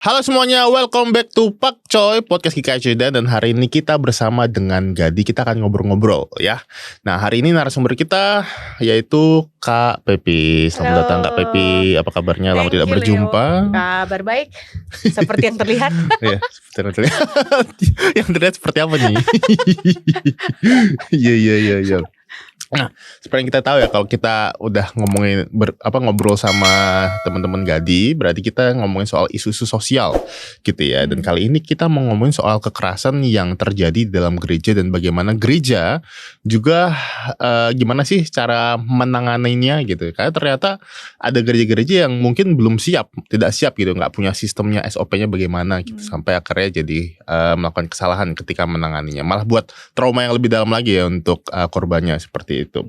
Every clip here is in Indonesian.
Halo semuanya, welcome back to Pak Coy Podcast Kika Cuda. Dan hari ini kita bersama dengan Gadi. Kita akan ngobrol-ngobrol ya. Nah hari ini narasumber kita yaitu Kak Pepi. Selamat datang Kak Pepi. Apa kabarnya? Lama tidak berjumpa. Leo. Kabar baik. Seperti yang terlihat. Ya, seperti yang terlihat. Yang terlihat seperti apa nih? Iya. Nah, seperti yang kita tahu ya, kalau kita udah ngomongin ngobrol sama teman-teman Gadi, berarti kita ngomongin soal isu-isu sosial gitu ya. Dan kali ini kita mau ngomongin soal kekerasan yang terjadi di dalam gereja dan bagaimana gereja juga gimana sih cara menanganinya gitu. Karena ternyata ada gereja-gereja yang mungkin belum tidak siap gitu, nggak punya sistemnya, SOP-nya bagaimana gitu, sampai akhirnya jadi melakukan kesalahan ketika menanganinya. Malah buat trauma yang lebih dalam lagi ya untuk korbannya seperti itu.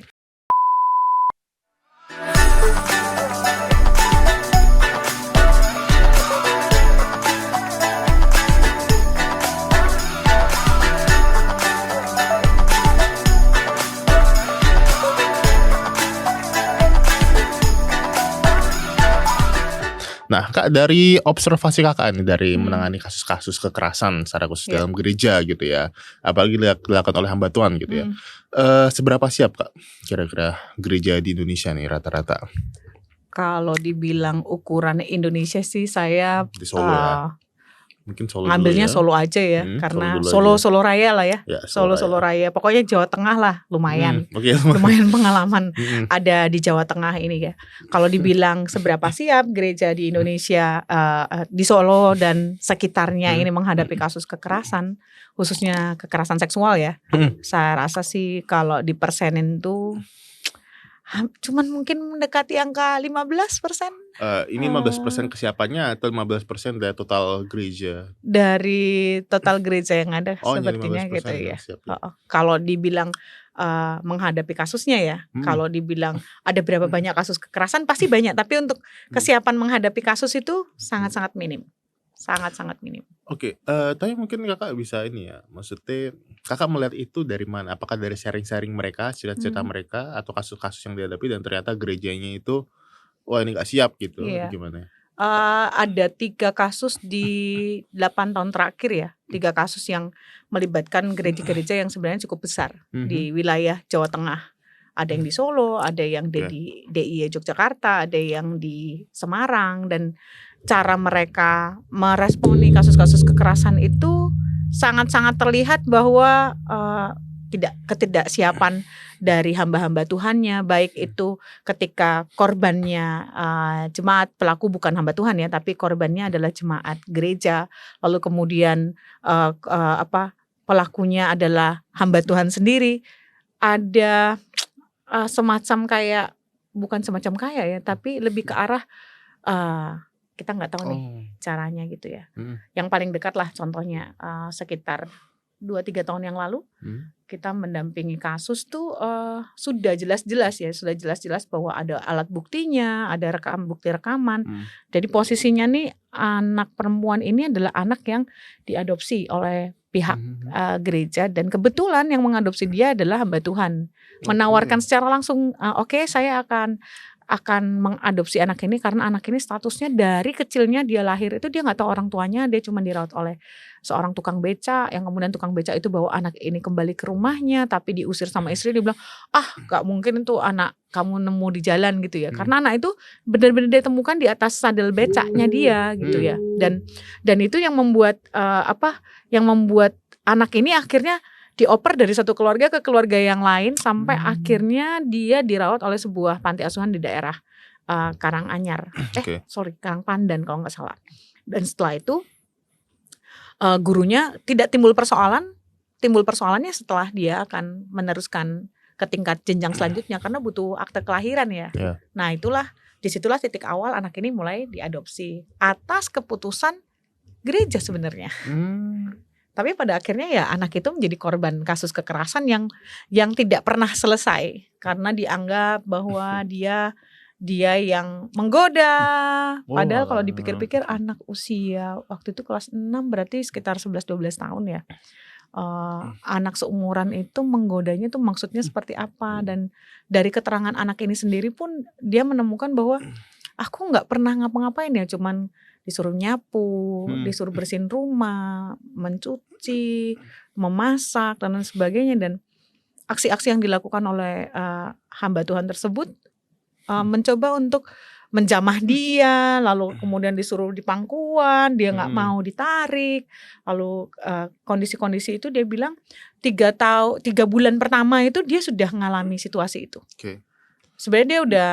Nah, Kak, dari observasi Kakak nih dari menangani kasus-kasus kekerasan secara khusus dalam gereja gitu ya, apalagi dilakukan oleh hamba Tuhan gitu ya. Seberapa siap Kak kira-kira gereja di Indonesia nih rata-rata? Kalau dibilang ukuran Indonesia sih saya Di Solo ya. Mungkin Solo ngambilnya dulu ya. Solo aja ya, karena Solo Solo Raya lah ya. Ya, Solo Raya. Pokoknya Jawa Tengah lah, lumayan. Lumayan pengalaman ada di Jawa Tengah ini ya. Kalau dibilang seberapa siap gereja di Indonesia, di Solo dan sekitarnya ini menghadapi kasus kekerasan, khususnya kekerasan seksual ya. Saya rasa sih kalau dipersenin tuh cuman mungkin mendekati angka 15%. Ini 15% kesiapannya atau 15% dari total gereja? Dari total gereja yang ada Oh, sepertinya gitu ya. Siap. Kalau dibilang menghadapi kasusnya ya, kalau dibilang ada berapa banyak kasus kekerasan pasti banyak, tapi untuk kesiapan menghadapi kasus itu sangat-sangat minim. Sangat-sangat minim. Oke, tapi mungkin Kakak bisa ini ya, maksudnya Kakak melihat itu dari mana? Apakah dari sharing-sharing mereka, cerita-cerita mereka, atau kasus-kasus yang dihadapi dan ternyata gerejanya itu, wah ini gak siap gitu, gimana? Ada 3 kasus di 8 tahun terakhir ya, 3 kasus yang melibatkan gereja-gereja yang sebenarnya cukup besar di wilayah Jawa Tengah. Ada yang di Solo, ada yang di DIY Yogyakarta, ada yang di Semarang, dan cara mereka meresponi kasus-kasus kekerasan itu sangat-sangat terlihat bahwa ketidaksiapan dari hamba-hamba Tuhannya, baik itu ketika korbannya jemaat, pelaku bukan hamba Tuhan ya, tapi korbannya adalah jemaat gereja, lalu kemudian pelakunya adalah hamba Tuhan sendiri. Ada semacam kayak, bukan semacam kayak ya, tapi lebih ke arah kita nggak tahu nih caranya gitu ya. Yang paling dekat lah contohnya sekitar 2-3 tahun yang lalu kita mendampingi kasus tuh sudah jelas-jelas bahwa ada alat buktinya, ada bukti rekaman. Jadi posisinya nih anak perempuan ini adalah anak yang diadopsi oleh pihak gereja, dan kebetulan yang mengadopsi dia adalah hamba Tuhan. Menawarkan secara langsung, oke, saya akan mengadopsi anak ini karena anak ini statusnya dari kecilnya dia lahir itu dia nggak tahu orang tuanya, dia cuma dirawat oleh seorang tukang beca, yang kemudian tukang beca itu bawa anak ini kembali ke rumahnya, tapi diusir sama istri. Dia bilang, nggak mungkin itu anak kamu nemu di jalan gitu ya, karena anak itu benar-benar ditemukan di atas sadel becanya dia gitu ya, dan itu yang membuat yang membuat anak ini akhirnya dioper dari satu keluarga ke keluarga yang lain sampai akhirnya dia dirawat oleh sebuah panti asuhan di daerah Karanganyar, Karangpandan kalau nggak salah. Dan setelah itu gurunya tidak timbul persoalannya setelah dia akan meneruskan ke tingkat jenjang selanjutnya karena butuh akte kelahiran ya. Nah disitulah titik awal anak ini mulai diadopsi atas keputusan gereja sebenarnya. Tapi pada akhirnya ya anak itu menjadi korban kasus kekerasan yang tidak pernah selesai karena dianggap bahwa dia yang menggoda. Padahal kalau dipikir-pikir anak usia waktu itu kelas 6 berarti sekitar 11-12 tahun ya. Anak seumuran itu menggodanya tuh maksudnya seperti apa, dan dari keterangan anak ini sendiri pun dia menemukan bahwa aku nggak pernah ngapa-ngapain ya, cuman disuruh nyapu, disuruh bersihin rumah, mencuci, memasak dan lain sebagainya. Dan aksi-aksi yang dilakukan oleh hamba Tuhan tersebut mencoba untuk menjamah dia, lalu kemudian disuruh di pangkuan, dia nggak mau ditarik, lalu kondisi-kondisi itu dia bilang 3 bulan pertama itu dia sudah mengalami situasi itu. Sebenarnya dia udah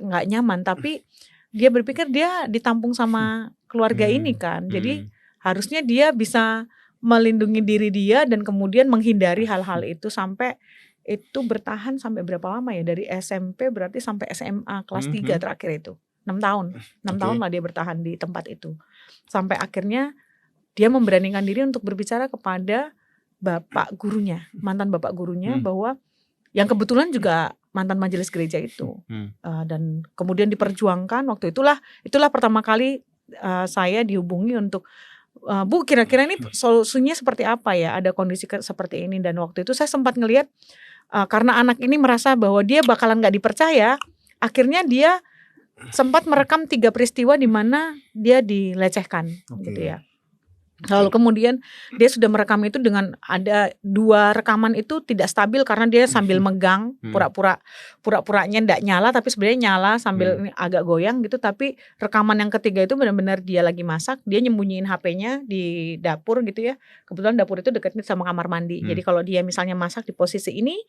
nggak nyaman, tapi dia berpikir dia ditampung sama keluarga ini kan, jadi harusnya dia bisa melindungi diri dia dan kemudian menghindari hal-hal itu sampai itu bertahan sampai berapa lama ya, dari SMP berarti sampai SMA kelas 3 terakhir itu 6 tahun 6 tahun lah dia bertahan di tempat itu, sampai akhirnya dia memberanikan diri untuk berbicara kepada bapak gurunya, mantan bapak gurunya, bahwa yang kebetulan juga mantan majelis gereja itu, dan kemudian diperjuangkan. Waktu itulah pertama kali saya dihubungi untuk Bu, kira-kira ini solusinya seperti apa ya, ada kondisi seperti ini. Dan waktu itu saya sempat ngelihat karena anak ini merasa bahwa dia bakalan gak dipercaya, akhirnya dia sempat merekam 3 peristiwa di mana dia dilecehkan gitu ya. Lalu kemudian dia sudah merekam itu dengan ada 2 rekaman itu tidak stabil karena dia sambil megang, pura-puranya ndak nyala tapi sebenarnya nyala sambil agak goyang gitu. Tapi rekaman yang ketiga itu benar-benar dia lagi masak, dia nyembunyiin HP-nya di dapur gitu ya. Kebetulan dapur itu dekatnya sama kamar mandi. Jadi kalau dia misalnya masak di posisi ini,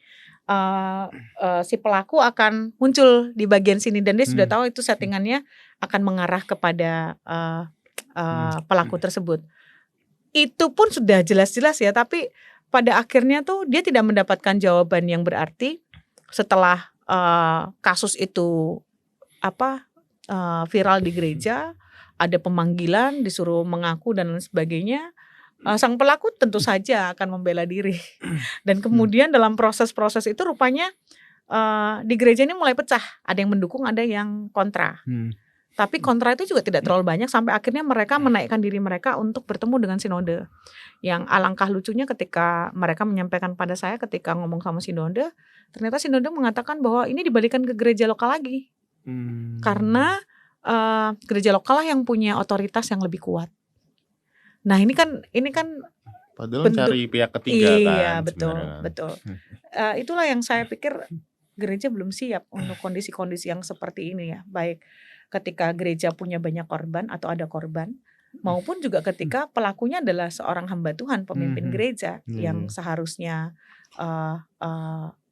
si pelaku akan muncul di bagian sini dan dia sudah tahu itu settingannya akan mengarah kepada pelaku tersebut. Itu pun sudah jelas-jelas ya, tapi pada akhirnya tuh dia tidak mendapatkan jawaban yang berarti setelah kasus itu viral di gereja, ada pemanggilan, disuruh mengaku dan lain sebagainya. Sang pelaku tentu saja akan membela diri. Dan kemudian dalam proses-proses itu rupanya di gereja ini mulai pecah, ada yang mendukung, ada yang kontra. Tapi kontra itu juga tidak terlalu banyak sampai akhirnya mereka menaikkan diri mereka untuk bertemu dengan sinode. Yang alangkah lucunya ketika mereka menyampaikan pada saya ketika ngomong sama sinode, ternyata sinode mengatakan bahwa ini dibalikan ke gereja lokal lagi. Karena gereja lokal lah yang punya otoritas yang lebih kuat. Nah, ini kan padahal cari pihak ketiga kan. Iya, betul. Itulah yang saya pikir gereja belum siap untuk kondisi-kondisi yang seperti ini ya. Baik ketika gereja punya banyak korban atau ada korban, maupun juga ketika pelakunya adalah seorang hamba Tuhan, pemimpin gereja yang seharusnya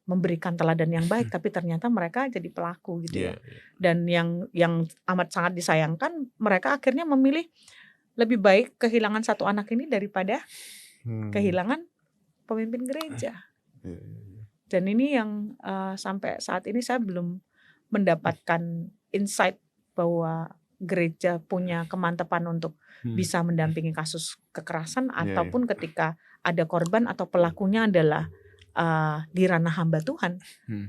memberikan teladan yang baik, tapi ternyata mereka jadi pelaku gitu ya. Dan yang amat sangat disayangkan, mereka akhirnya memilih lebih baik kehilangan 1 anak ini daripada kehilangan pemimpin gereja. Dan ini yang sampai saat ini saya belum mendapatkan insight bahwa gereja punya kemantapan untuk bisa mendampingi kasus kekerasan ataupun ketika ada korban atau pelakunya adalah di ranah hamba Tuhan,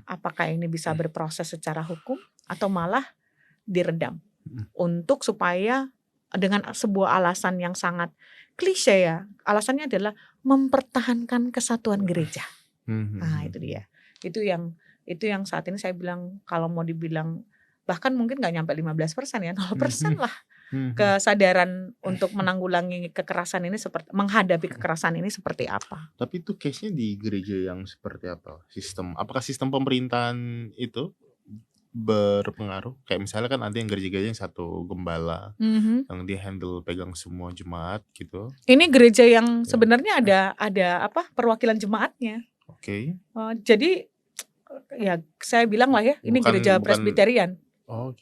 apakah ini bisa berproses secara hukum atau malah diredam untuk supaya dengan sebuah alasan yang sangat klise ya, alasannya adalah mempertahankan kesatuan gereja. Nah itu dia, itu yang saat ini saya bilang kalau mau dibilang bahkan mungkin nggak nyampe 15% ya, 0% lah kesadaran untuk menanggulangi kekerasan ini, seperti menghadapi kekerasan ini seperti apa. Tapi itu case-nya di gereja yang seperti apa? Apakah sistem pemerintahan itu berpengaruh? Kayak misalnya kan ada yang gereja-gereja yang 1 gembala yang dia handle pegang semua jemaat gitu. Ini gereja yang sebenarnya ada perwakilan jemaatnya. Jadi ya saya bilang lah ya, ini gereja Presbyterian.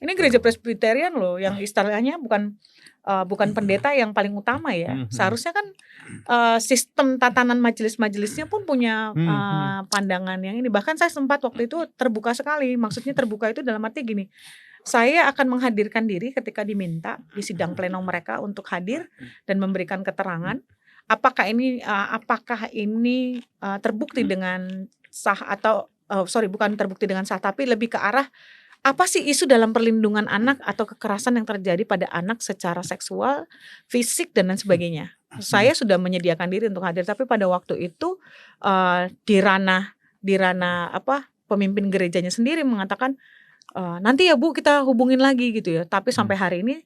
Ini gereja Presbyterian loh, yang istilahnya bukan pendeta yang paling utama ya. Seharusnya kan sistem tatanan majelis-majelisnya pun punya pandangan yang ini. Bahkan saya sempat waktu itu terbuka sekali. Maksudnya terbuka itu dalam arti gini, saya akan menghadirkan diri ketika diminta di sidang pleno mereka untuk hadir dan memberikan keterangan. Apakah ini terbukti dengan sah atau bukan terbukti dengan sah, tapi lebih ke arah apa sih isu dalam perlindungan anak atau kekerasan yang terjadi pada anak secara seksual, fisik dan lain sebagainya. Saya sudah menyediakan diri untuk hadir, tapi pada waktu itu di ranah pemimpin gerejanya sendiri mengatakan nanti ya Bu kita hubungin lagi gitu ya. Tapi sampai hari ini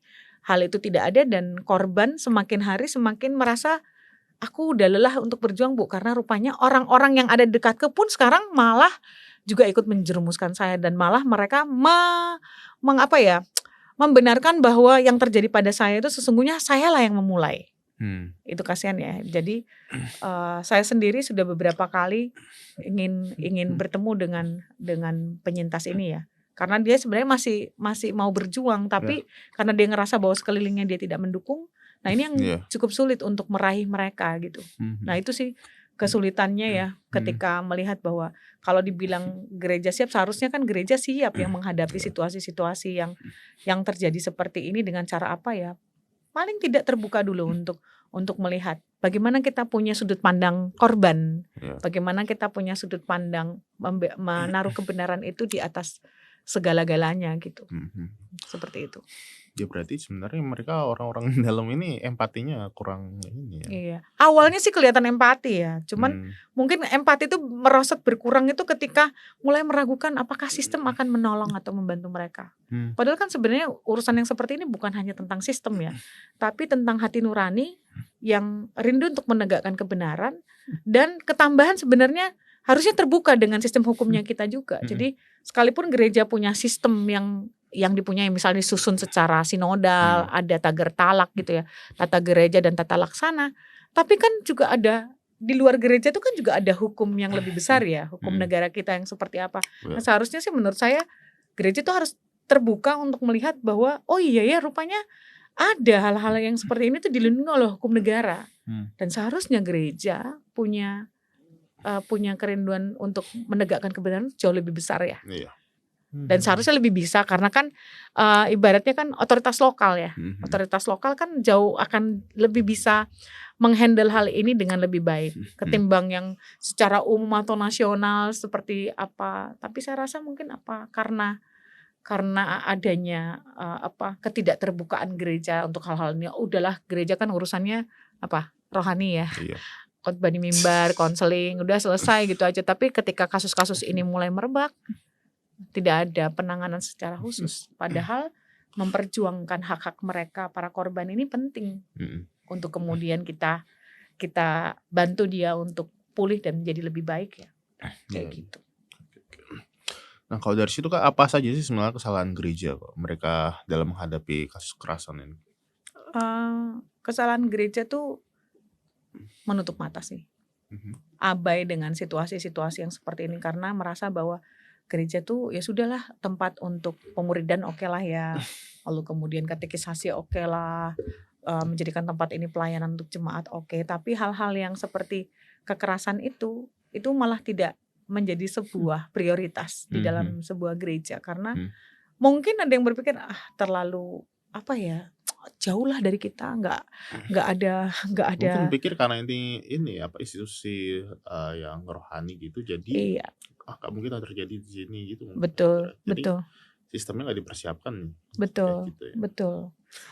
hal itu tidak ada dan korban semakin hari semakin merasa aku udah lelah untuk berjuang Bu, karena rupanya orang-orang yang ada di dekatku pun sekarang malah juga ikut menjerumuskan saya dan malah mereka membenarkan bahwa yang terjadi pada saya itu sesungguhnya sayalah yang memulai. Itu kasihan ya. Jadi saya sendiri sudah beberapa kali ingin bertemu dengan penyintas ini ya. Karena dia sebenarnya masih mau berjuang, tapi karena dia ngerasa bahwa sekelilingnya dia tidak mendukung. Nah ini yang cukup sulit untuk meraih mereka gitu. Nah itu sih kesulitannya ya ketika melihat bahwa kalau dibilang gereja siap, seharusnya kan gereja siap yang menghadapi situasi-situasi yang terjadi seperti ini dengan cara apa ya? Paling tidak terbuka dulu untuk melihat bagaimana kita punya sudut pandang korban, bagaimana kita punya sudut pandang menaruh kebenaran itu di atas segala-galanya gitu. Seperti itu. Ya berarti sebenarnya mereka orang-orang dalam ini empatinya kurang ini ya. Iya. Awalnya sih kelihatan empati ya. Cuman mungkin empati itu merosot berkurang itu ketika mulai meragukan apakah sistem akan menolong atau membantu mereka. Padahal kan sebenarnya urusan yang seperti ini bukan hanya tentang sistem ya, tapi tentang hati nurani yang rindu untuk menegakkan kebenaran dan ketambahan sebenarnya harusnya terbuka dengan sistem hukumnya kita juga. Jadi sekalipun gereja punya sistem yang dipunyai misalnya disusun secara sinodal, ada tagar talak gitu ya, tata gereja dan tata laksana. Tapi kan juga ada di luar gereja itu kan juga ada hukum yang lebih besar ya, hukum negara kita yang seperti apa. Nah, seharusnya sih menurut saya gereja itu harus terbuka untuk melihat bahwa oh iya ya rupanya ada hal-hal yang seperti ini tuh dilindungi oleh hukum negara. Dan seharusnya gereja punya kerinduan untuk menegakkan kebenaran jauh lebih besar ya. Dan seharusnya lebih bisa karena kan ibaratnya kan otoritas lokal ya. Otoritas lokal kan jauh akan lebih bisa menghandle hal ini dengan lebih baik ketimbang yang secara umum atau nasional seperti apa. Tapi saya rasa mungkin karena adanya ketidakterbukaan gereja untuk hal-hal ini. Udahlah gereja kan urusannya rohani ya. Khotbah di mimbar, konseling, udah selesai gitu aja. Tapi ketika kasus-kasus ini mulai merebak, tidak ada penanganan secara khusus. Padahal memperjuangkan hak-hak mereka para korban ini penting untuk kemudian kita bantu dia untuk pulih dan menjadi lebih baik ya. Kayak gitu. Nah kalau dari situ Kak, apa saja sih sebenarnya kesalahan gereja kok mereka dalam menghadapi kasus kekerasan ini? Kesalahan gereja tuh menutup mata sih. Abai dengan situasi-situasi yang seperti ini karena merasa bahwa gereja tuh ya sudahlah tempat untuk pemuridan oke lah ya, lalu kemudian katekisasi oke lah, menjadikan tempat ini pelayanan untuk jemaat oke, tapi hal-hal yang seperti kekerasan itu malah tidak menjadi sebuah prioritas di dalam sebuah gereja karena mungkin ada yang berpikir terlalu jauh lah dari kita, nggak ada. Mungkin pikir karena ini institusi yang rohani gitu jadi gak mungkin terjadi di sini gitu. Betul. Sistemnya gak dipersiapkan. Betul, gitu ya. betul.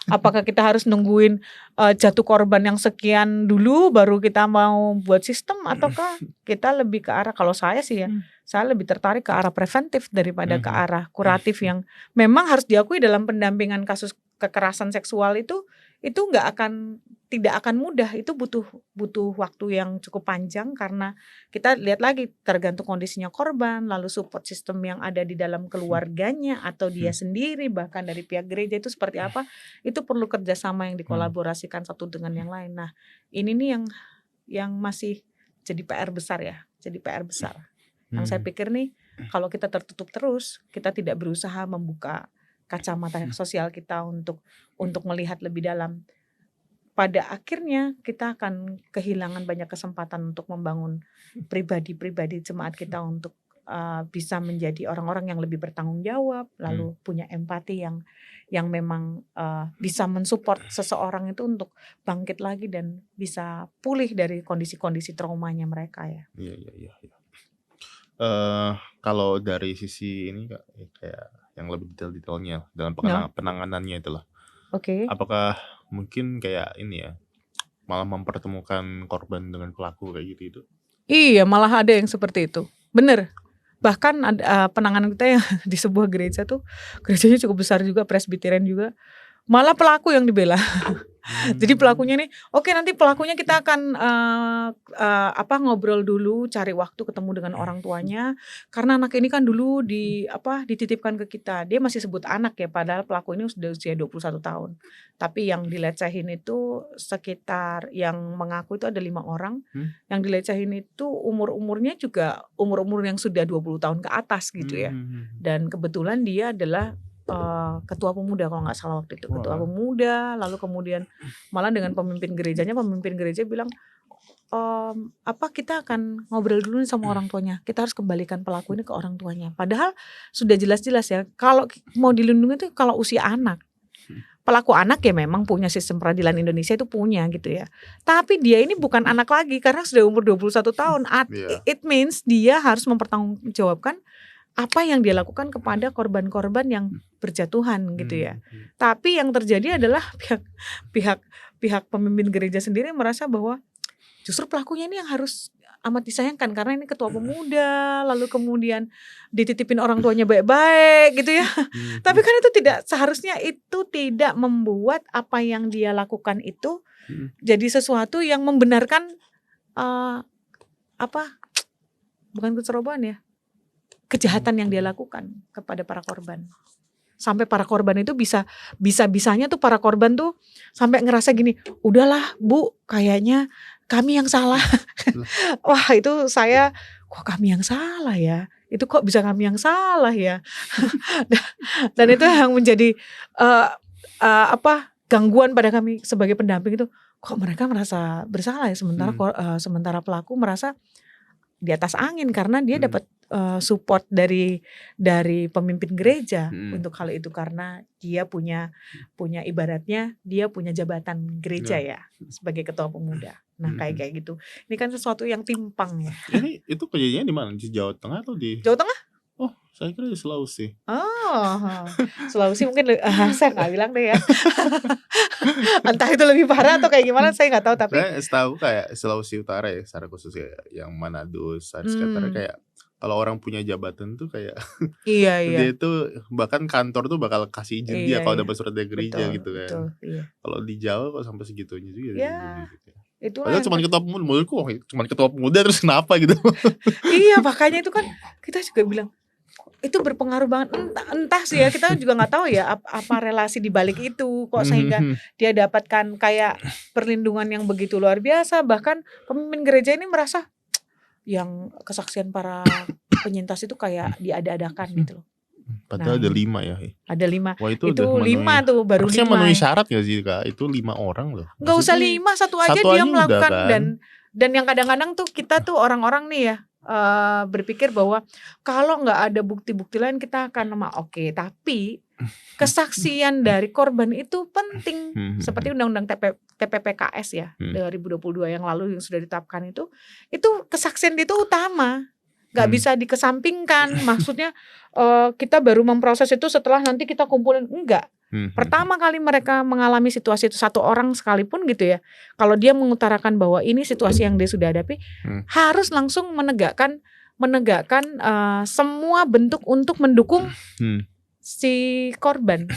Apakah kita harus nungguin jatuh korban yang sekian dulu baru kita mau buat sistem ataukah kita lebih ke arah, kalau saya sih ya, saya lebih tertarik ke arah preventif daripada ke arah kuratif yang memang harus diakui dalam pendampingan kasus kekerasan seksual itu tidak akan mudah, itu butuh waktu yang cukup panjang karena kita lihat lagi tergantung kondisinya korban, lalu support system yang ada di dalam keluarganya atau dia sendiri bahkan dari pihak gereja itu seperti apa, itu perlu kerjasama yang dikolaborasikan satu dengan yang lain. Nah ini nih yang masih jadi PR besar ya, yang saya pikir nih kalau kita tertutup terus, kita tidak berusaha membuka kacamata sosial kita untuk melihat lebih dalam. Pada akhirnya kita akan kehilangan banyak kesempatan untuk membangun pribadi-pribadi jemaat kita untuk bisa menjadi orang-orang yang lebih bertanggung jawab, lalu punya empati yang memang bisa mensupport seseorang itu untuk bangkit lagi dan bisa pulih dari kondisi-kondisi traumanya mereka ya. Iya. Kalau dari sisi ini Kak, kayak yang lebih detail-detailnya dalam penanganannya itulah. Oke. Apakah mungkin kayak ini ya, malah mempertemukan korban dengan pelaku kayak gitu itu? Iya, malah ada yang seperti itu. Bener. Bahkan ada penanganan kita yang di sebuah gereja tuh, gerejanya cukup besar juga, presbyterian juga. malah pelaku yang dibela. Jadi pelakunya nih, oke nanti pelakunya kita akan ngobrol dulu, cari waktu ketemu dengan orang tuanya, karena anak ini kan dulu dititipkan ke kita. Dia masih sebut anak ya, padahal pelaku ini sudah usia 21 tahun. Tapi yang dilecehin itu sekitar, yang mengaku itu ada 5 orang, yang dilecehin itu umur-umurnya juga umur-umur yang sudah 20 tahun ke atas gitu ya. Dan kebetulan dia adalah ketua pemuda kalau nggak salah waktu itu, ketua pemuda. Lalu kemudian malah dengan pemimpin gereja bilang, kita akan ngobrol dulu nih sama orang tuanya, kita harus kembalikan pelaku ini ke orang tuanya. Padahal sudah jelas-jelas ya, kalau mau dilindungi itu kalau usia anak. Pelaku anak ya memang punya sistem peradilan Indonesia itu punya gitu ya. Tapi dia ini bukan anak lagi karena sudah umur 21 tahun. It means dia harus mempertanggungjawabkan apa yang dia lakukan kepada korban-korban yang berjatuhan gitu ya. Tapi yang terjadi adalah pihak pemimpin gereja sendiri merasa bahwa justru pelakunya ini yang harus amat disayangkan karena ini ketua pemuda, lalu kemudian dititipin orang tuanya baik-baik gitu ya. Tapi kan itu seharusnya itu tidak membuat apa yang dia lakukan itu jadi sesuatu yang membenarkan bukan kecerobohan ya, kejahatan yang dia lakukan kepada para korban. Sampai para korban itu bisa-bisanya tuh para korban tuh sampai ngerasa gini, udahlah Bu, kayaknya kami yang salah. Wah itu kok kami yang salah ya? Itu kok bisa kami yang salah ya? Dan itu yang menjadi gangguan pada kami sebagai pendamping itu. Kok mereka merasa bersalah ya? Sementara pelaku merasa di atas angin karena dia dapat support dari pemimpin gereja untuk hal itu karena dia punya ibaratnya dia punya jabatan gereja ya sebagai ketua pemuda. Nah kayak gitu. Ini kan sesuatu yang timpang ya. Ini itu kejadiannya di mana? Di Jawa Tengah atau di? Jawa Tengah? Oh, saya kira di Sulawesi. Oh, Sulawesi mungkin saya nggak bilang deh ya. Entah itu lebih parah atau kayak gimana saya nggak tahu tapi. Saya setahu kayak Sulawesi Utara ya, secara khusus ya, yang Manado, sekitarnya kayak kalau orang punya jabatan tuh kayak iya. dia itu bahkan kantor tuh bakal kasih izin dia kalau dapat surat dari gereja gitu kan. Betul, iya. Kalau di Jawa kok sampai segitunya juga. Ya. Padahal cuma ketua pemuda, menurutku cuma ketua pemuda terus kenapa gitu. Iya makanya itu kan kita juga bilang itu berpengaruh banget entah sih ya, kita juga nggak tahu ya apa relasi di balik itu kok sehingga dia dapatkan kayak perlindungan yang begitu luar biasa. Bahkan pemimpin gereja ini merasa yang kesaksian para penyintas itu kayak diada-adakan gitu loh. Padahal ada 5 ya. Ada 5. Wah, itu 5 tuh baru 5. Harusnya memenuhi syarat gak sih Kak? Itu 5 orang loh. Gak usah 5, satu aja dia melakukan kan? Dan yang kadang-kadang tuh kita tuh orang-orang nih ya berpikir bahwa kalau nggak ada bukti-bukti lain kita akan oke, tapi kesaksian dari korban itu penting. Seperti undang-undang TPPKS ya 2022 yang lalu yang sudah ditetapkan itu kesaksian itu utama. Gak bisa dikesampingkan. Maksudnya kita baru memproses itu setelah nanti kita kumpulin. Enggak. Pertama kali mereka mengalami situasi itu, satu orang sekalipun gitu ya, kalau dia mengutarakan bahwa ini situasi yang dia sudah hadapi, harus langsung menegakkan semua bentuk untuk mendukung si korban.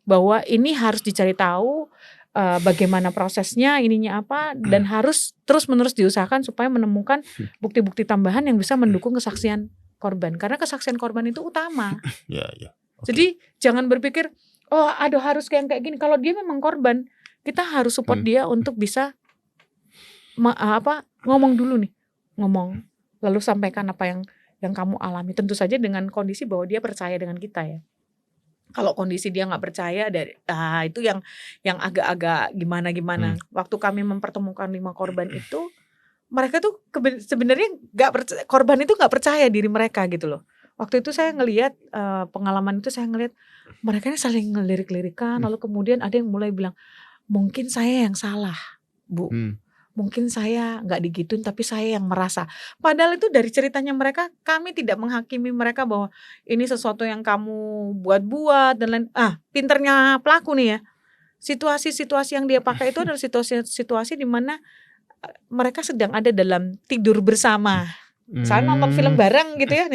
Bahwa ini harus dicari tahu bagaimana prosesnya, ininya apa, dan harus terus-menerus diusahakan supaya menemukan bukti-bukti tambahan yang bisa mendukung kesaksian korban. Karena kesaksian korban itu utama. Jadi jangan berpikir, oh aduh harus kayak gini. Kalau dia memang korban, kita harus support dia untuk bisa ngomong dulu nih. Ngomong, lalu sampaikan apa yang kamu alami. Tentu saja dengan kondisi bahwa dia percaya dengan kita ya. Kalau kondisi dia nggak percaya, itu yang agak-agak gimana. Waktu kami mempertemukan 5 korban itu, mereka tuh sebenarnya korban itu nggak percaya diri mereka gitu loh. Waktu itu saya ngelihat pengalaman itu, saya ngelihat mereka ini saling ngelirik-lirikan, lalu kemudian ada yang mulai bilang, mungkin saya yang salah, Bu. Mungkin saya nggak digituin tapi saya yang merasa. Padahal itu dari ceritanya mereka, kami tidak menghakimi mereka bahwa ini sesuatu yang kamu buat-buat dan lain. Pinternya pelaku nih ya. Situasi-situasi yang dia pakai itu adalah situasi-situasi di mana mereka sedang ada dalam tidur bersama. Saya nonton film bareng gitu ya,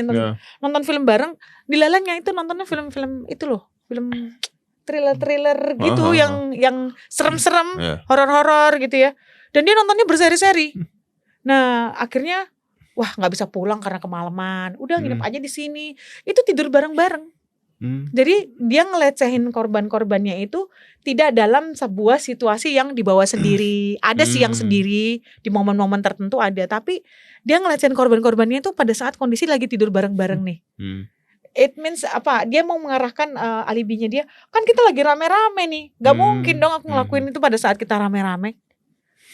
nonton film bareng, dilalanya itu nontonnya film-film itu loh, film thriller gitu yang serem-serem, Iya. horor-horor gitu ya. Dan dia nontonnya berseri-seri. Nah, akhirnya wah nggak bisa pulang karena kemalaman. Udah nginep aja di sini. Itu tidur bareng-bareng. Jadi dia ngelecehin korban-korbannya itu tidak dalam sebuah situasi yang dibawa sendiri. Ada sih yang sendiri di momen-momen tertentu ada, tapi dia ngelecehin korban-korbannya itu pada saat kondisi lagi tidur bareng-bareng nih. It means apa? Dia mau mengarahkan alibinya dia. Kan kita lagi rame-rame nih. Gak mungkin dong aku ngelakuin itu pada saat kita rame-rame.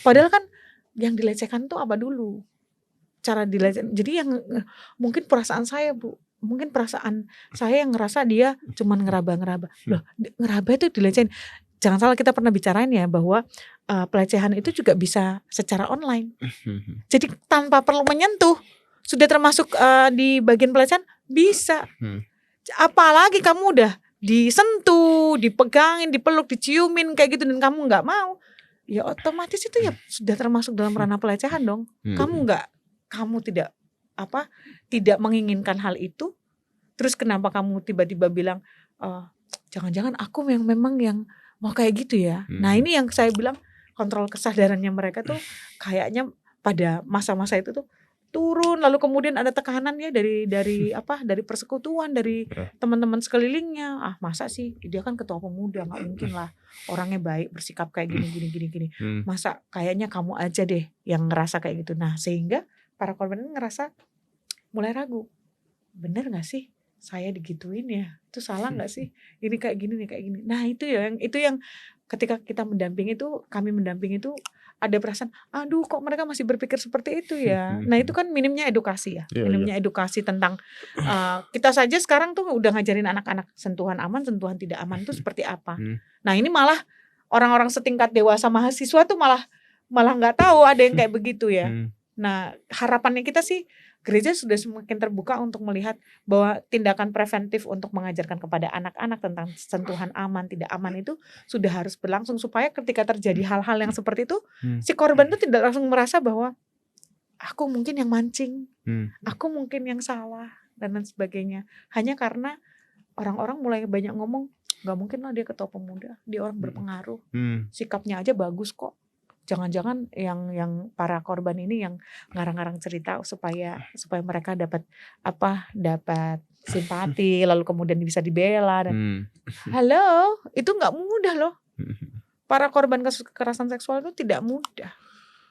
Padahal kan yang dilecehkan tuh apa dulu? Cara dilecehkan. Jadi yang mungkin perasaan saya, Bu. Mungkin perasaan saya yang ngerasa dia cuman ngeraba-ngeraba. Loh, ngeraba itu dilecehin. Jangan salah, kita pernah bicarain ya bahwa pelecehan itu juga bisa secara online. Jadi tanpa perlu menyentuh sudah termasuk di bagian pelecehan bisa. Apalagi kamu udah disentuh, dipegangin, dipeluk, diciumin kayak gitu dan kamu nggak mau, ya otomatis itu ya sudah termasuk dalam ranah pelecehan dong. Kamu tidak menginginkan hal itu, terus kenapa kamu tiba-tiba bilang jangan-jangan aku yang memang yang mau kayak gitu ya. Nah ini yang saya bilang kontrol kesadarannya mereka tuh kayaknya pada masa-masa itu tuh turun, lalu kemudian ada tekanan ya dari persekutuan, dari teman-teman sekelilingnya. Masa sih dia kan ketua pemuda, nggak mungkin lah orangnya baik bersikap kayak gini. Masa kayaknya kamu aja deh yang ngerasa kayak gitu. Nah sehingga para korban ini ngerasa mulai ragu, bener nggak sih saya digituin ya, itu salah nggak sih, ini kayak gini nih kayak gini. Nah itu yang ketika kita kami mendampingi itu ada perasaan, aduh kok mereka masih berpikir seperti itu ya. Nah itu kan minimnya edukasi ya, edukasi tentang kita saja sekarang tuh udah ngajarin anak-anak sentuhan aman, sentuhan tidak aman itu seperti apa. Nah ini malah orang-orang setingkat dewasa mahasiswa tuh malah nggak tahu ada yang kayak begitu ya. Nah harapannya kita sih gereja sudah semakin terbuka untuk melihat bahwa tindakan preventif untuk mengajarkan kepada anak-anak tentang sentuhan aman tidak aman itu sudah harus berlangsung supaya ketika terjadi hal-hal yang seperti itu si korban itu tidak langsung merasa bahwa aku mungkin yang mancing, aku mungkin yang salah dan lain sebagainya, hanya karena orang-orang mulai banyak ngomong nggak mungkin lah dia ketua pemuda, dia orang berpengaruh, sikapnya aja bagus kok. Jangan-jangan yang para korban ini yang ngarang-ngarang cerita supaya mereka dapat simpati, lalu kemudian bisa dibela dan halo, itu nggak mudah loh. Para korban kasus kekerasan seksual itu tidak mudah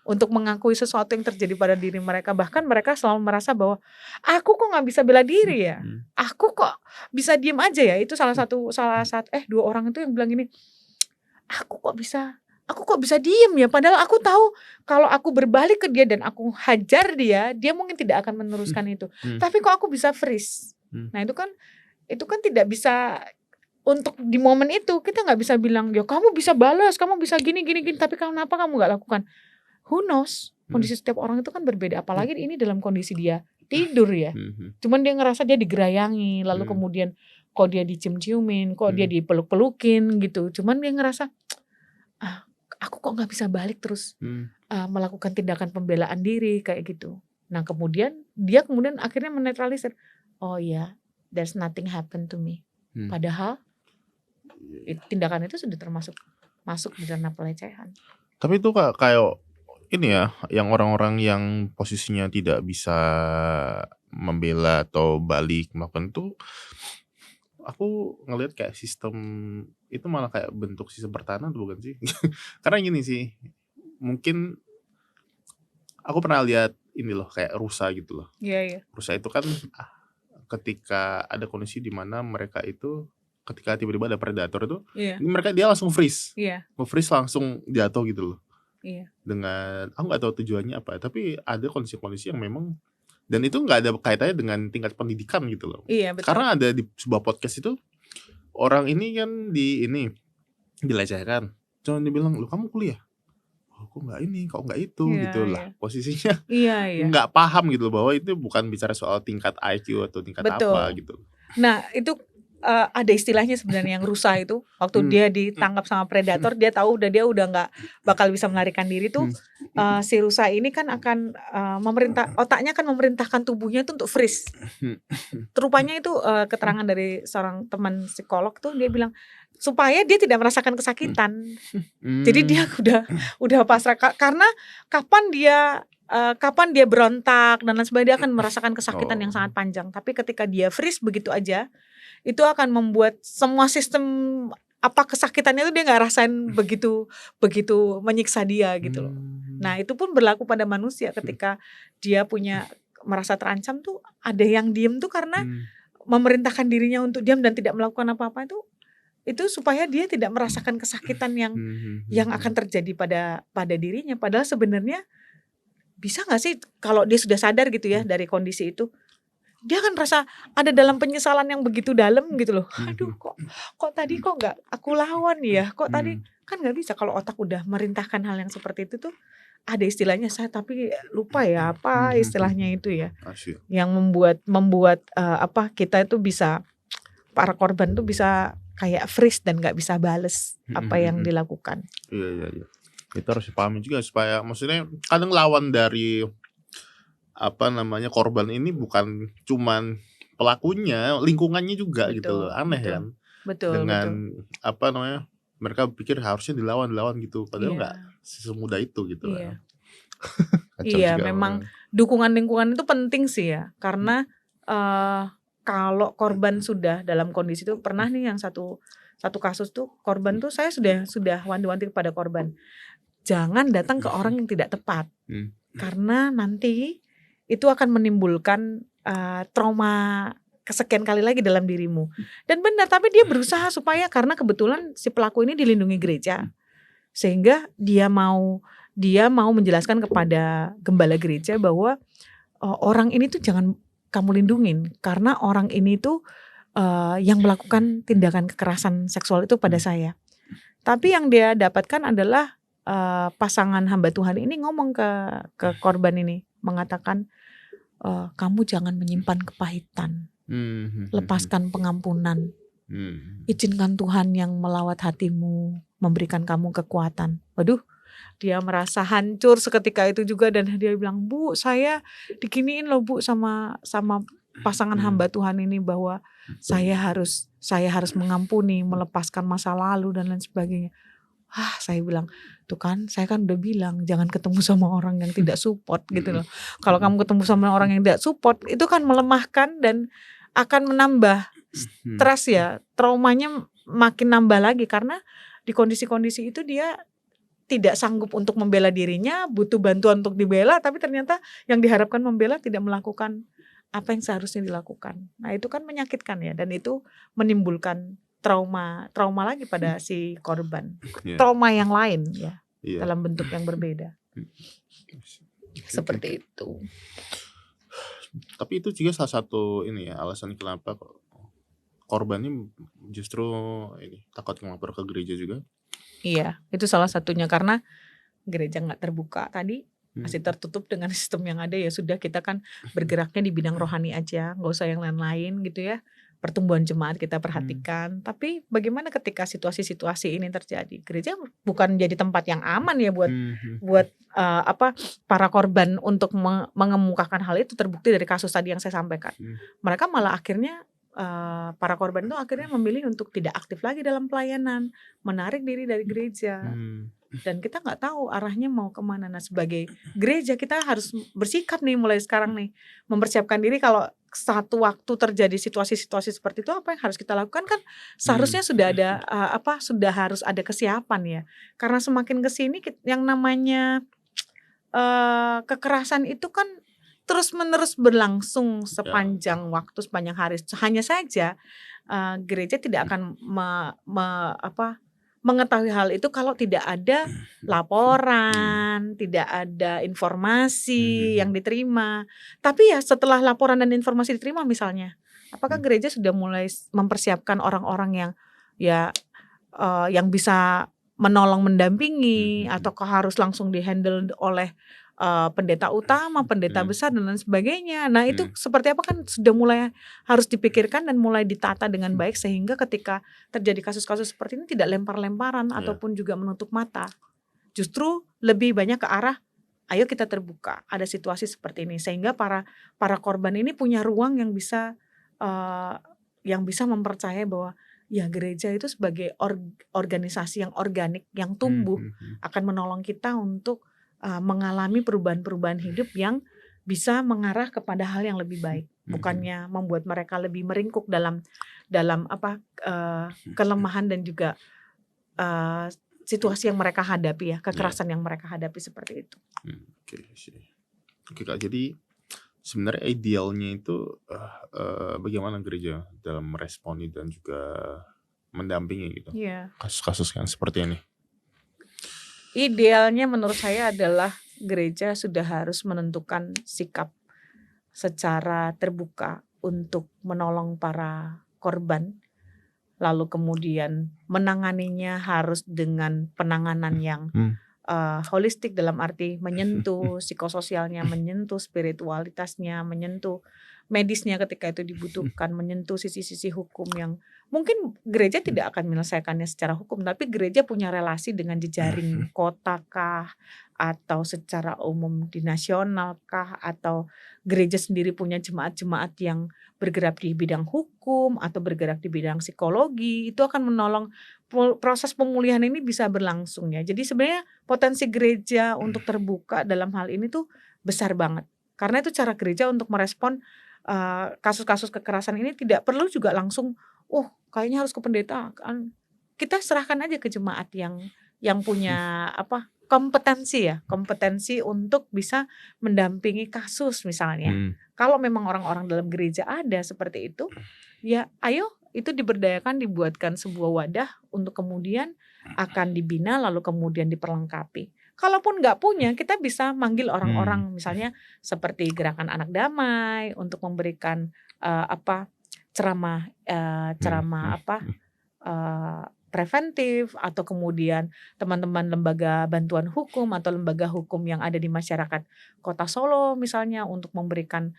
untuk mengakui sesuatu yang terjadi pada diri mereka. Bahkan mereka selalu merasa bahwa aku kok nggak bisa bela diri ya, aku kok bisa diem aja ya. Itu salah satu 2 orang itu yang bilang gini, aku kok bisa diem ya, padahal aku tahu kalau aku berbalik ke dia dan aku hajar dia mungkin tidak akan meneruskan itu. Tapi kok aku bisa freeze. Nah itu kan tidak bisa, untuk di momen itu kita nggak bisa bilang ya kamu bisa balas, kamu bisa gini, tapi kenapa kamu nggak lakukan? Who knows? Kondisi setiap orang itu kan berbeda, apalagi ini dalam kondisi dia tidur ya. Cuman dia ngerasa dia digerayangi, lalu kemudian kok dia dicium-ciumin, kok dia dipeluk-pelukin gitu. Cuman dia ngerasa aku kok nggak bisa balik terus melakukan tindakan pembelaan diri kayak gitu. Nah kemudian dia akhirnya menetralisir, oh ya, there's nothing happen to me. Padahal tindakan itu sudah masuk di ranah pelecehan. Tapi itu kayak ini ya, yang orang-orang yang posisinya tidak bisa membela atau balik melakukan itu, aku ngelihat kayak sistem itu malah kayak bentuk sistem pertahanan tuh bukan sih? Karena gini sih, mungkin aku pernah lihat ini loh kayak rusa gitu loh. Iya. Rusa itu kan ketika ada kondisi di mana mereka itu ketika tiba-tiba ada predator itu, dia langsung freeze, nge-freeze langsung jatuh gitu loh. Dengan aku nggak tahu tujuannya apa, tapi ada kondisi-kondisi yang memang, dan itu nggak ada kaitannya dengan tingkat pendidikan gitu loh. Betul. Karena ada di sebuah podcast itu orang ini kan dilecehkan, cuma dibilang lu kamu kuliah, kok nggak ini, kok nggak itu gitu lah posisinya. Nggak paham gitu loh bahwa itu bukan bicara soal tingkat IQ atau tingkat apa gitu. Nah itu ada istilahnya sebenarnya yang rusa itu. Waktu Hmm. dia ditangkap sama predator, dia tahu dia udah nggak bakal bisa melarikan diri tuh. Si rusa ini kan akan otaknya akan memerintahkan tubuhnya tuh untuk freeze. Rupanya itu keterangan dari seorang teman psikolog tuh, dia bilang supaya dia tidak merasakan kesakitan. Jadi dia udah pasrah karena kapan dia berontak dan lain sebagainya, dia akan merasakan kesakitan yang sangat panjang. Tapi ketika dia freeze begitu aja, itu akan membuat semua sistem kesakitannya itu dia nggak rasain begitu menyiksa dia gitu loh. Nah itu pun berlaku pada manusia ketika dia merasa terancam tuh, ada yang diem tuh karena memerintahkan dirinya untuk diam dan tidak melakukan apa-apa itu supaya dia tidak merasakan kesakitan yang akan terjadi pada dirinya. Padahal sebenarnya bisa nggak sih kalau dia sudah sadar gitu ya dari kondisi itu, dia akan merasa ada dalam penyesalan yang begitu dalam gitu loh. Aduh kok tadi kok nggak aku lawan ya, kok tadi kan nggak bisa. Kalau otak udah merintahkan hal yang seperti itu tuh, ada istilahnya saya tapi lupa ya apa istilahnya itu ya, yang membuat kita itu bisa, para korban tuh bisa kayak freeze dan nggak bisa bales apa yang dilakukan. Iya. Itu harus dipahami juga supaya, maksudnya kadang lawan dari korban ini bukan cuman pelakunya, lingkungannya juga. Betul, gitu loh. Aneh betul. kan? Betul. Dengan mereka pikir harusnya dilawan gitu, padahal nggak semudah itu gitu Iya. kan. Kacau Iya, juga memang orang. dukungan lingkungan itu penting sih ya, karena kalau korban sudah dalam kondisi itu, pernah nih yang satu kasus tuh korban tuh, saya sudah wanti-wanti kepada korban, jangan datang ke orang yang tidak tepat, karena nanti itu akan menimbulkan trauma kesekian kali lagi dalam dirimu. Dan benar, tapi dia berusaha supaya, karena kebetulan si pelaku ini dilindungi gereja, sehingga dia mau menjelaskan kepada gembala gereja bahwa orang ini tuh jangan kamu lindungin, karena orang ini tuh yang melakukan tindakan kekerasan seksual itu pada saya. Tapi yang dia dapatkan adalah pasangan hamba Tuhan ini ngomong ke korban ini, mengatakan kamu jangan menyimpan kepahitan, lepaskan pengampunan, izinkan Tuhan yang melawat hatimu, memberikan kamu kekuatan. Waduh, dia merasa hancur seketika itu juga, dan dia bilang, Bu, saya diginiin loh Bu sama pasangan hamba Tuhan ini, bahwa saya harus mengampuni, melepaskan masa lalu dan lain sebagainya. Saya bilang, tuh kan, saya kan udah bilang jangan ketemu sama orang yang tidak support gitu loh. Kalau kamu ketemu sama orang yang tidak support, itu kan melemahkan dan akan menambah stres ya, traumanya makin nambah lagi, karena di kondisi-kondisi itu dia tidak sanggup untuk membela dirinya, butuh bantuan untuk dibela, tapi ternyata yang diharapkan membela tidak melakukan apa yang seharusnya dilakukan. Nah itu kan menyakitkan ya, dan itu menimbulkan trauma lagi pada si korban, trauma yang lain ya, dalam bentuk yang berbeda. Seperti itu. Tapi itu juga salah satu alasan kenapa korban ini justru takut melapor ke gereja juga. Iya, itu salah satunya, karena gereja nggak terbuka tadi, masih tertutup dengan sistem yang ada. Ya sudah, kita kan bergeraknya di bidang rohani aja, nggak usah yang lain-lain gitu ya. Pertumbuhan jemaat kita perhatikan, tapi bagaimana ketika situasi-situasi ini terjadi? Gereja bukan jadi tempat yang aman ya buat para korban untuk mengemukakan hal itu. Terbukti dari kasus tadi yang saya sampaikan. Mereka malah akhirnya para korban itu akhirnya memilih untuk tidak aktif lagi dalam pelayanan, menarik diri dari gereja. Dan kita nggak tahu arahnya mau kemana. Nah, sebagai gereja kita harus bersikap nih mulai sekarang nih, mempersiapkan diri kalau satu waktu terjadi situasi-situasi seperti itu, apa yang harus kita lakukan. Kan seharusnya sudah ada sudah harus ada kesiapan ya, karena semakin kesini yang namanya kekerasan itu kan terus-menerus berlangsung sepanjang waktu, sepanjang hari. Hanya saja gereja tidak akan mengetahui hal itu kalau tidak ada laporan, tidak ada informasi yang diterima. Tapi ya setelah laporan dan informasi diterima misalnya, apakah gereja sudah mulai mempersiapkan orang-orang yang bisa menolong mendampingi, ataukah harus langsung dihandle oleh pendeta utama, pendeta besar dan lain sebagainya. Nah itu Hmm. seperti apa kan sudah mulai harus dipikirkan dan mulai ditata dengan baik sehingga ketika terjadi kasus-kasus seperti ini tidak lempar-lemparan Iya. ataupun juga menutup mata. Justru lebih banyak ke arah ayo kita terbuka ada situasi seperti ini sehingga para korban ini punya ruang yang bisa mempercayai bahwa ya gereja itu sebagai organisasi yang organik yang tumbuh akan menolong kita untuk mengalami perubahan-perubahan hidup yang bisa mengarah kepada hal yang lebih baik, bukannya membuat mereka lebih meringkuk dalam kelemahan dan juga situasi yang mereka hadapi ya, kekerasan yang mereka hadapi seperti itu. Oke Kak, jadi sebenarnya idealnya itu bagaimana gereja dalam meresponi dan juga mendampingi gitu Iya. kasus-kasus yang seperti ini? Idealnya menurut saya adalah gereja sudah harus menentukan sikap secara terbuka untuk menolong para korban, lalu kemudian menanganinya harus dengan penanganan yang holistik dalam arti menyentuh psikososialnya, menyentuh spiritualitasnya, menyentuh medisnya ketika itu dibutuhkan, menyentuh sisi-sisi hukum yang mungkin gereja tidak akan menyelesaikannya secara hukum, tapi gereja punya relasi dengan jejaring kota kah, atau secara umum di nasional kah, atau gereja sendiri punya jemaat-jemaat yang bergerak di bidang hukum atau bergerak di bidang psikologi, itu akan menolong proses pemulihan ini bisa berlangsung ya. Jadi sebenarnya potensi gereja untuk terbuka dalam hal ini tuh besar banget. Karena itu cara gereja untuk merespon kasus-kasus kekerasan ini tidak perlu juga langsung, kayaknya harus ke pendeta. Kita serahkan aja ke jemaat yang punya kompetensi untuk bisa mendampingi kasus misalnya. Kalau memang orang-orang dalam gereja ada seperti itu, ya ayo itu diberdayakan, dibuatkan sebuah wadah untuk kemudian akan dibina lalu kemudian diperlengkapi. Kalaupun nggak punya, kita bisa manggil orang-orang misalnya seperti Gerakan Anak Damai untuk memberikan ceramah preventif, atau kemudian teman-teman lembaga bantuan hukum atau lembaga hukum yang ada di masyarakat Kota Solo misalnya untuk memberikan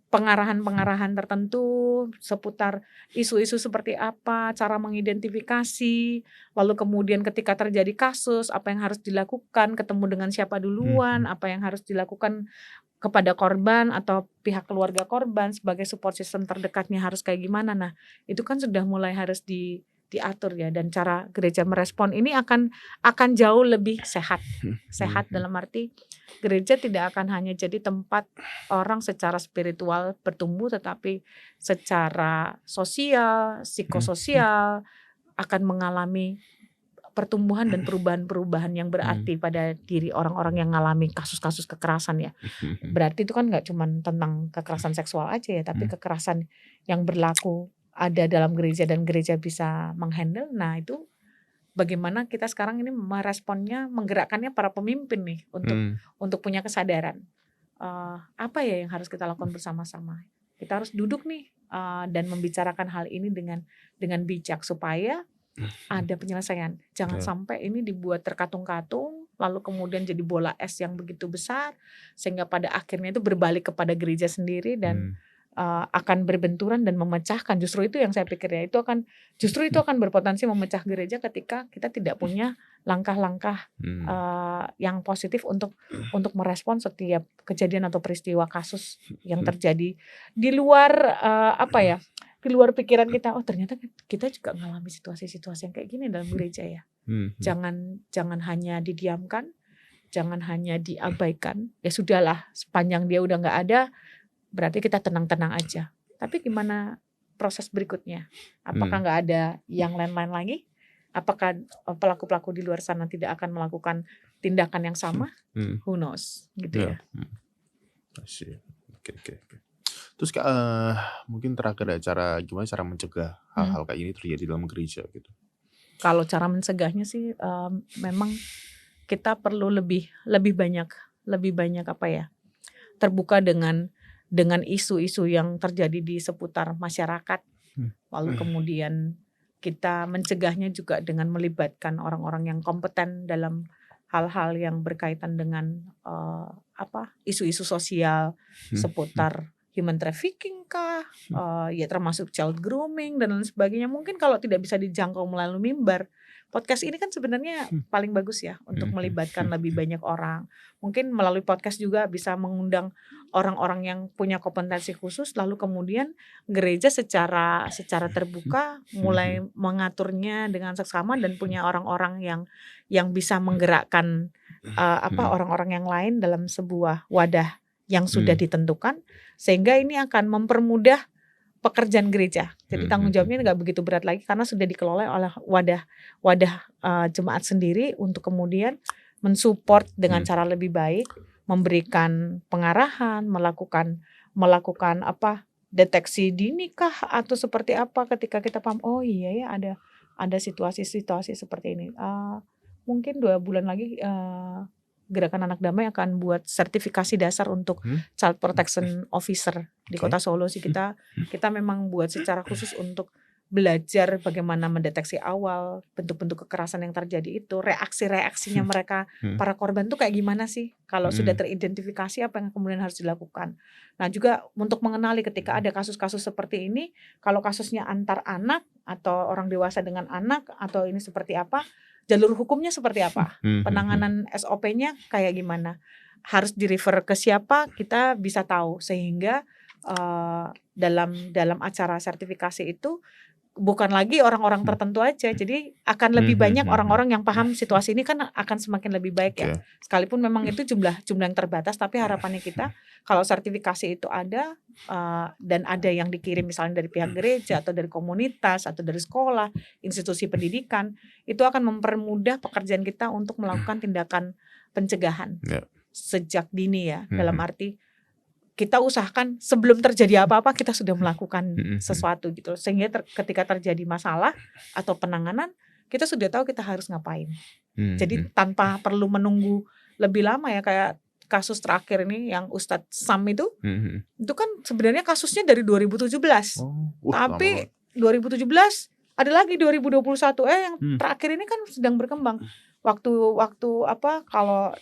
pengarahan-pengarahan tertentu seputar isu-isu seperti apa, cara mengidentifikasi, lalu kemudian ketika terjadi kasus apa yang harus dilakukan, ketemu dengan siapa duluan, apa yang harus dilakukan kepada korban atau pihak keluarga korban sebagai support system terdekatnya harus kayak gimana. Nah, itu kan sudah mulai harus diatur ya, dan cara gereja merespon ini akan jauh lebih sehat dalam arti gereja tidak akan hanya jadi tempat orang secara spiritual bertumbuh, tetapi secara sosial, psikososial akan mengalami pertumbuhan dan perubahan-perubahan yang berarti pada diri orang-orang yang mengalami kasus-kasus kekerasan ya. Berarti itu kan nggak cuma tentang kekerasan seksual aja ya, tapi kekerasan yang berlaku ada dalam gereja dan gereja bisa menghandle. Nah itu bagaimana kita sekarang ini meresponnya, menggerakkannya para pemimpin nih untuk punya kesadaran. Apa ya yang harus kita lakukan bersama-sama? Kita harus duduk nih dan membicarakan hal ini dengan bijak supaya ada penyelesaian. Jangan sampai ini dibuat terkatung-katung lalu kemudian jadi bola es yang begitu besar sehingga pada akhirnya itu berbalik kepada gereja sendiri dan akan berbenturan dan memecahkan. Justru itu yang saya pikir ya, itu akan berpotensi memecah gereja ketika kita tidak punya langkah-langkah yang positif untuk merespon setiap kejadian atau peristiwa kasus yang terjadi di luar di luar pikiran kita. Oh ternyata kita juga mengalami situasi-situasi yang kayak gini dalam gereja ya. Jangan hanya didiamkan, jangan hanya diabaikan. Ya sudahlah, sepanjang dia udah nggak ada, berarti kita tenang-tenang aja. Tapi gimana proses berikutnya? Apakah nggak ada yang lain-lain lagi? Apakah pelaku-pelaku di luar sana tidak akan melakukan tindakan yang sama? Who knows, gitu ya. Oke. Terus mungkin terakhir ya, gimana cara mencegah hal-hal kayak ini terjadi dalam gereja gitu? Kalau cara mencegahnya sih memang kita perlu lebih banyak terbuka dengan isu-isu yang terjadi di seputar masyarakat. Lalu kemudian kita mencegahnya juga dengan melibatkan orang-orang yang kompeten dalam hal-hal yang berkaitan dengan isu-isu sosial seputar human trafficking kah, ya termasuk child grooming dan lain sebagainya. Mungkin kalau tidak bisa dijangkau melalui mimbar, podcast ini kan sebenarnya paling bagus ya untuk melibatkan lebih banyak orang. Mungkin melalui podcast juga bisa mengundang orang-orang yang punya kompetensi khusus, lalu kemudian gereja secara terbuka mulai mengaturnya dengan seksama dan punya orang-orang yang bisa menggerakkan orang-orang yang lain dalam sebuah wadah yang sudah ditentukan, sehingga ini akan mempermudah pekerjaan gereja. Jadi tanggung jawabnya nggak begitu berat lagi karena sudah dikelola oleh wadah jemaat sendiri untuk kemudian mensupport dengan cara lebih baik, memberikan pengarahan, melakukan deteksi dini kah atau seperti apa ketika kita paham, oh iya ya ada situasi-situasi seperti ini. Mungkin 2 bulan lagi Gerakan Anak Damai akan buat sertifikasi dasar untuk Child Protection Officer di Kota Solo sih. Kita memang buat secara khusus untuk belajar bagaimana mendeteksi awal bentuk-bentuk kekerasan yang terjadi itu, reaksi-reaksinya mereka para korban tuh kayak gimana sih kalau sudah teridentifikasi, apa yang kemudian harus dilakukan. Nah juga untuk mengenali ketika ada kasus-kasus seperti ini, kalau kasusnya antar anak atau orang dewasa dengan anak atau ini seperti apa, jalur hukumnya seperti apa, penanganan SOP-nya kayak gimana, harus di-refer ke siapa, kita bisa tahu sehingga dalam acara sertifikasi itu bukan lagi orang-orang tertentu aja, jadi akan lebih banyak orang-orang yang paham situasi ini kan akan semakin lebih baik ya. Sekalipun memang itu jumlah yang terbatas, tapi harapannya kita kalau sertifikasi itu ada dan ada yang dikirim misalnya dari pihak gereja atau dari komunitas atau dari sekolah, institusi pendidikan, itu akan mempermudah pekerjaan kita untuk melakukan tindakan pencegahan sejak dini ya, dalam arti kita usahakan sebelum terjadi apa-apa kita sudah melakukan sesuatu gitu, sehingga ketika terjadi masalah atau penanganan kita sudah tahu kita harus ngapain. Jadi tanpa perlu menunggu lebih lama ya, kayak kasus terakhir ini yang Ustadz Sam itu kan sebenarnya kasusnya dari 2017, tapi 2017 ada lagi 2021 yang terakhir ini kan sedang berkembang. Waktu kalau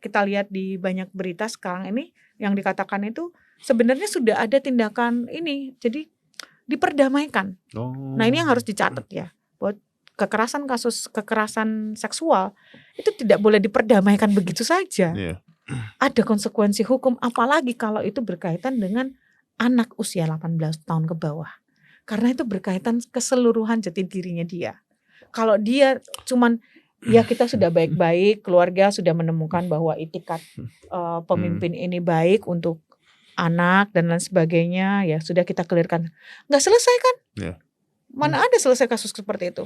kita lihat di banyak berita sekarang ini yang dikatakan itu sebenarnya sudah ada tindakan ini, jadi diperdamaikan. Nah ini yang harus dicatat ya, buat kasus kekerasan seksual itu tidak boleh diperdamaikan begitu saja. Ada konsekuensi hukum, apalagi kalau itu berkaitan dengan anak usia 18 tahun ke bawah, karena itu berkaitan keseluruhan jati dirinya dia. Kalau dia cuman ya kita sudah baik-baik, keluarga sudah menemukan bahwa itikat pemimpin ini baik untuk anak dan lain sebagainya, ya sudah kita clearkan. Nggak selesai kan? Mana ada selesai kasus seperti itu.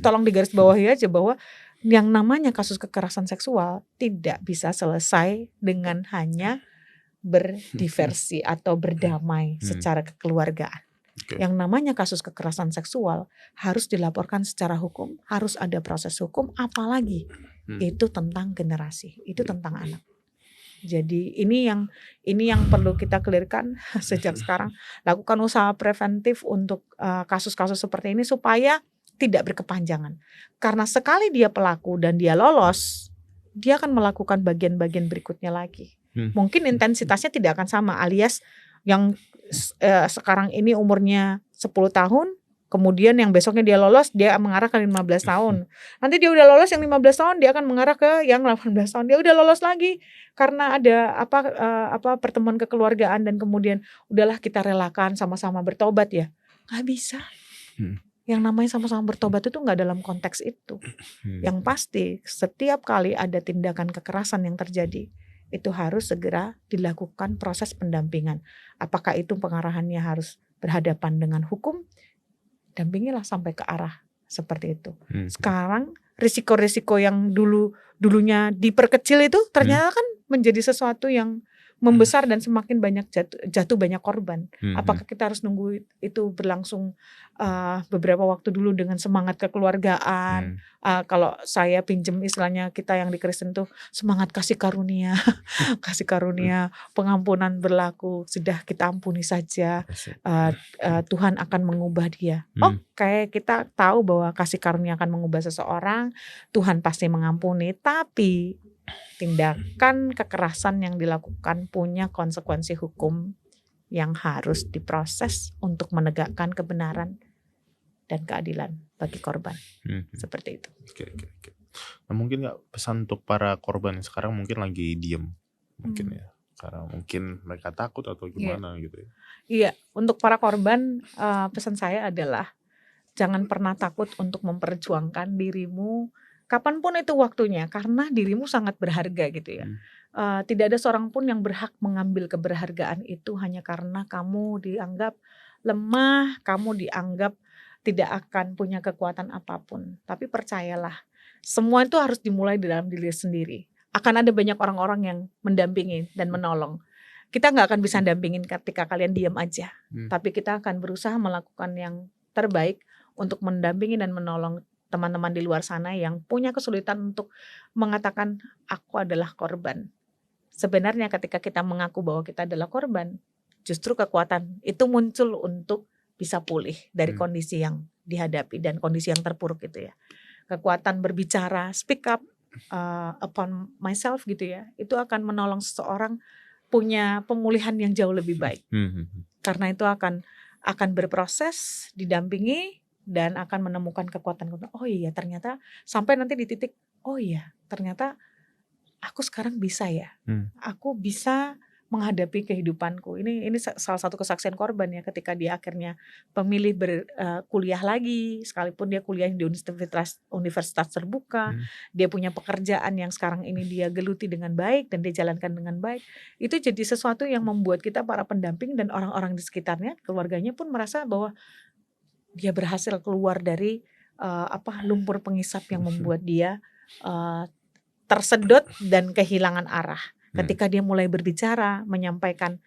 Tolong digarisbawahi aja bahwa yang namanya kasus kekerasan seksual tidak bisa selesai dengan hanya berdiversi atau berdamai secara kekeluargaan. Yang namanya kasus kekerasan seksual harus dilaporkan secara hukum, harus ada proses hukum, apalagi itu tentang generasi, itu tentang anak. Jadi ini yang perlu kita clearkan sejak sekarang. Lakukan usaha preventif untuk kasus-kasus seperti ini supaya tidak berkepanjangan. Karena sekali dia pelaku dan dia lolos, dia akan melakukan bagian-bagian berikutnya lagi. Mungkin intensitasnya tidak akan sama, alias yang sekarang ini umurnya 10 tahun, kemudian yang besoknya dia lolos, dia mengarah ke 15 tahun. Nanti dia udah lolos yang 15 tahun, dia akan mengarah ke yang 18 tahun. Dia udah lolos lagi karena ada pertemuan kekeluargaan dan kemudian udahlah kita relakan sama-sama bertobat ya. Nggak bisa. Yang namanya sama-sama bertobat itu nggak dalam konteks itu. Yang pasti setiap kali ada tindakan kekerasan yang terjadi, itu harus segera dilakukan proses pendampingan. Apakah itu pengarahannya harus berhadapan dengan hukum, dampingilah sampai ke arah seperti itu. Sekarang risiko-risiko yang dulunya diperkecil itu ternyata kan menjadi sesuatu yang membesar dan semakin banyak jatuh banyak korban. Apakah kita harus nunggu itu berlangsung beberapa waktu dulu dengan semangat kekeluargaan? Kalau saya pinjem istilahnya kita yang di Kristen tuh semangat kasih karunia, kasih karunia pengampunan berlaku, sudah kita ampuni saja, Tuhan akan mengubah dia. Kayak kita tahu bahwa kasih karunia akan mengubah seseorang, Tuhan pasti mengampuni, tapi tindakan kekerasan yang dilakukan punya konsekuensi hukum yang harus diproses untuk menegakkan kebenaran dan keadilan bagi korban. Seperti itu. Oke. Nah, mungkin nggak pesan untuk para korban yang sekarang mungkin lagi diem, mungkin ya, karena mungkin mereka takut atau gimana gitu ya. Iya, untuk para korban pesan saya adalah jangan pernah takut untuk memperjuangkan dirimu kapanpun itu waktunya, karena dirimu sangat berharga gitu ya. Tidak ada seorang pun yang berhak mengambil keberhargaan itu hanya karena kamu dianggap lemah, kamu dianggap tidak akan punya kekuatan apapun. Tapi percayalah, semua itu harus dimulai di dalam diri sendiri. Akan ada banyak orang-orang yang mendampingi dan menolong. Kita nggak akan bisa dampingin ketika kalian diam aja. Tapi kita akan berusaha melakukan yang terbaik untuk mendampingi dan menolong teman-teman di luar sana yang punya kesulitan untuk mengatakan aku adalah korban. Sebenarnya ketika kita mengaku bahwa kita adalah korban, justru kekuatan itu muncul untuk bisa pulih dari kondisi yang dihadapi dan kondisi yang terpuruk gitu ya. Kekuatan berbicara, speak up upon myself gitu ya, itu akan menolong seseorang punya pemulihan yang jauh lebih baik. Karena itu akan berproses, didampingi, dan akan menemukan kekuatan. Oh iya, ternyata sampai nanti di titik, oh iya, ternyata aku sekarang bisa ya. Aku bisa menghadapi kehidupanku. Ini salah satu kesaksian korban ya, ketika dia akhirnya memilih berkuliah lagi, sekalipun dia kuliah di universitas terbuka, dia punya pekerjaan yang sekarang ini dia geluti dengan baik dan dia jalankan dengan baik. Itu jadi sesuatu yang membuat kita para pendamping dan orang-orang di sekitarnya, keluarganya pun merasa bahwa dia berhasil keluar dari lumpur pengisap yang membuat dia tersedot dan kehilangan arah. Ketika dia mulai berbicara, menyampaikan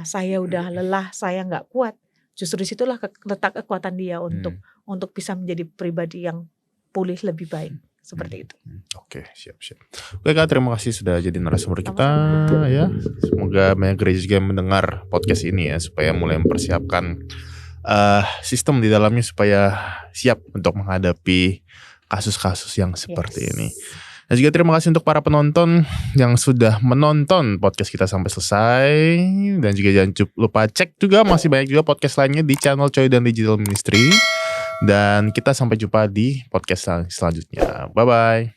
saya udah lelah, saya nggak kuat. Justru disitulah letak kekuatan dia untuk bisa menjadi pribadi yang pulih lebih baik. Seperti itu. Oke, siap. Oke Kak, terima kasih sudah jadi narasumber kita ya. Semoga banyak gereja juga yang mendengar podcast ini ya, supaya mulai mempersiapkan sistem di dalamnya supaya siap untuk menghadapi kasus-kasus yang seperti ini. Dan juga terima kasih untuk para penonton yang sudah menonton podcast kita sampai selesai. Dan juga jangan lupa cek juga masih banyak juga podcast lainnya di channel Coy dan Digital Ministry. Dan kita sampai jumpa di podcast selanjutnya. Bye-bye.